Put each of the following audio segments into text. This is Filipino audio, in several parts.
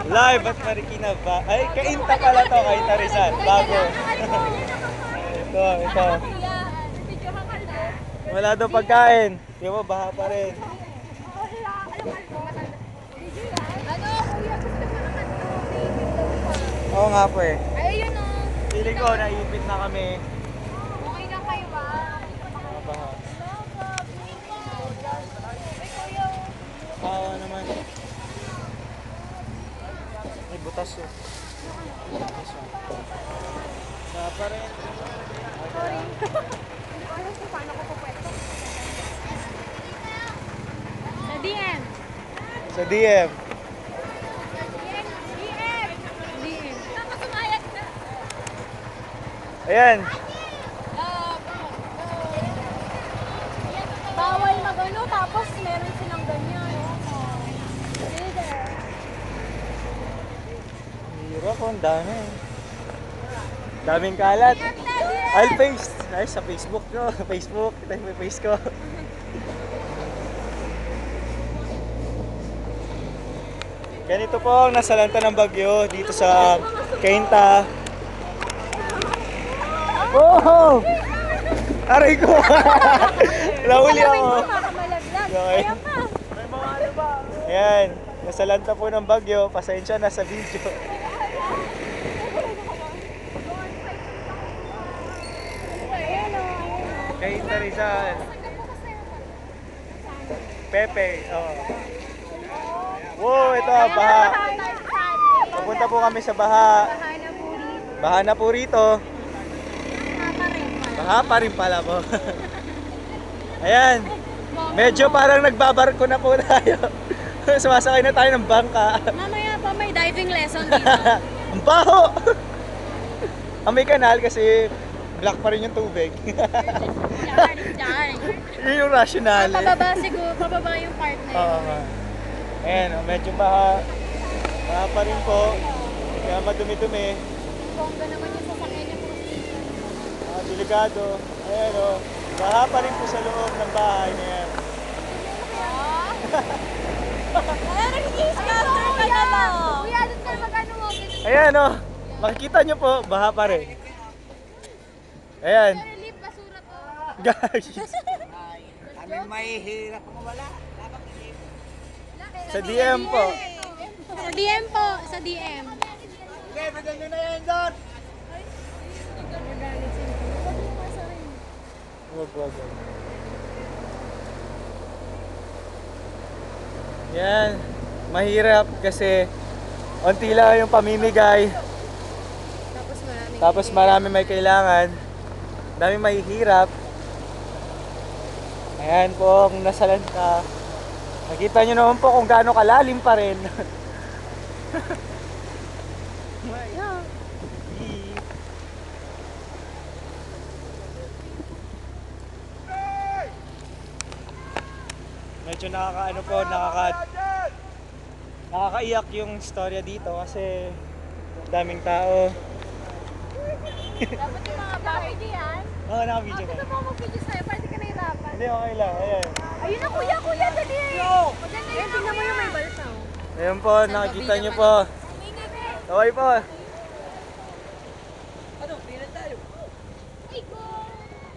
Live at Marikina ba? Ay, Cainta pala to, Cainta Rizal. Bago. Ito. Wala daw pagkain. Di ba, baha pa rin. Oo nga po eh. Ayun o. Feeling ko, naipit na kami. Okay lang kayo ba? Baha. Bawa naman. May butas yun. Baha pa rin. Sorry. Hindi ko alam kung paano ko pupwesto. Sa DM. Sa DM. DM. Tapos umayat na. Ayan. Bawal magano tapos meron silang ganyan. Hirap po, ang dami. Daming kalat. I'll paste. Ay, sa Facebook ko. Facebook. Ito yung face ko. Ganito po ang nasalanta ng bagyo dito sa Cainta. Oh! Aray ko! Nahuli ako. Okay. Ayan. Nasalanta po ng bagyo. Pasensya na sa video. Cainta Rizal. Pepe. Oh. Wow, ito baha. Pupunta po kami sa baha. Baha na po rito. Baha pa rin pala po. Ayan. Medyo parang nagbabarko na po tayo. Sumasakay na tayo ng bangka. Mamaya pa may diving lesson dito. Ang baho! Ang may kanal kasi black pa rin yung tubig. Yun yung rational. Pababa siguro, pababa yung part na yun. Oo nga. Ayan, medyo baha. Baha pa rin po. Kaya madumi-dumi. Bongga naman yung sasakyan niya po. Delikado. Ayan o. Baha pa rin po sa loob ng bahay na yan. Ay, nag-i-scatter ka na ba? Kuya, doon ka magano mo. Ayan o. Makikita nyo po, baha pa rin. Ayan. Relief, basura to. Guys. Aming mahihirap kung wala. Sa DM po. Sa DM po, sa DM. Okay, bagal nyo na yan doon. Wag. Yan. Mahirap kasi onti lang yung pamimigay. Tapos marami may kailangan. Dami mahihirap. Ayan po ang nasalanta. Nakita nyo naman po kung gaano kalalim pa rin. Medyo nakakaano po, nakakaiyak yung storya dito kasi daming tao. Dapat yung mga bahay diyan. Oo, naka-video Gusto ko. mo mag-video sa'yo, pwede ka nahirapan. Hindi, okay lang. Ayan. Ayun na kuya, dali! Maganda yun, tingnan mo yung may balsa. Ayan po, nakikita nyo po. Okay po.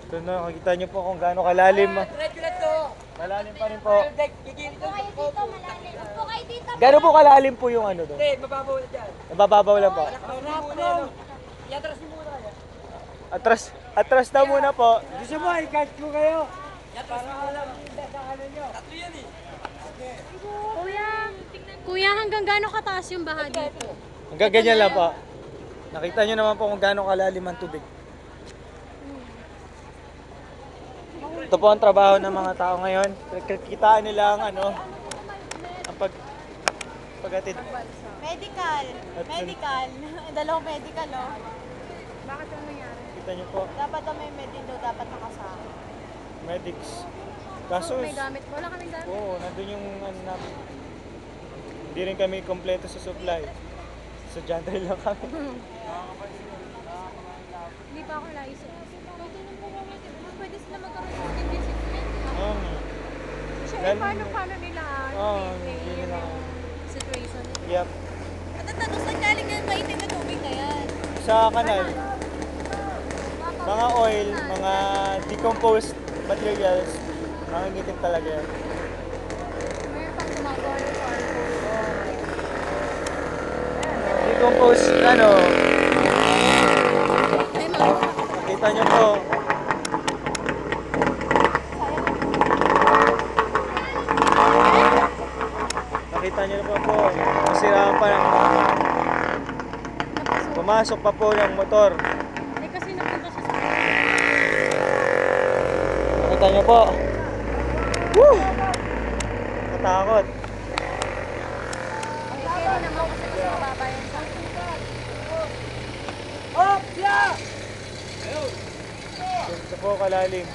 Ito na, nakikita nyo po kung gaano kalalim. Malalim pa rin po. Gano'n po kalalim po yung ano doon? Mababaw na dyan. Nabababaw lang po. Iatras mo muna kaya. Atras na muna po. Gusto mo, i-cut mo kayo. Para alam sa ano nyo. Tatlo yan eh. Kuya, hanggang gaano kataas yung baha dito? Hanggang ganyan lang po. Nakita nyo naman po kung gaano kalalim ang tubig. Ito po ang trabaho ng mga tao ngayon. Kitaan nila ang ano, ang pag-atid. Medical. Dalawang medical, oh. Bakit ang nangyari? Kita nyo po, Dapat na may medin daw, dapat nakasama. medics. Kaso, May gamit. Wala kaming gamit. oo, nandun yung ano namin. Hindi rin kami kompleto sa supply. Estudyante lang kami. Hindi pa ako naisip. Pwede sila magkaroon ng indiscipline. Oo. Siya, Ganun. paano nila Oo, maintain hindi nila. yung situation nila? Yep. pupunta doon? Saan galing yung maitim na tubig na yan? Sa kanal. Mga oil, mga decomposed materials, nangingitim talaga yan. Mayroon pang gumagawa ng charcoal. Decomposed, ano, Ay, mga nakita nyo po. Nakita nyo po po, masiraan pa ng pumasok pa po ng motor. Eh, kasi napunta siya sa... Nakita nyo po. Woo! Katakot. Okay, kaya naman kasi mas mababa yan sa... Hop! Yeah! Ito po kalalim.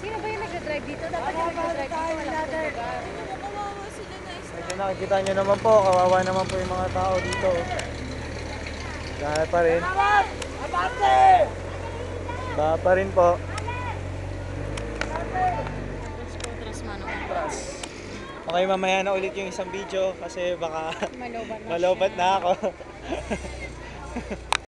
Sino ba yung nag-drive dito? Dapat yung nag-drive dito. Wala lugar. Medyo nakikita nyo naman po, kawawa naman po yung mga tao dito. Dahil pa rin. Abante! Baha pa rin po. Okay, mamaya na ulit yung isang video kasi baka Malobat na malobat siya. na ako.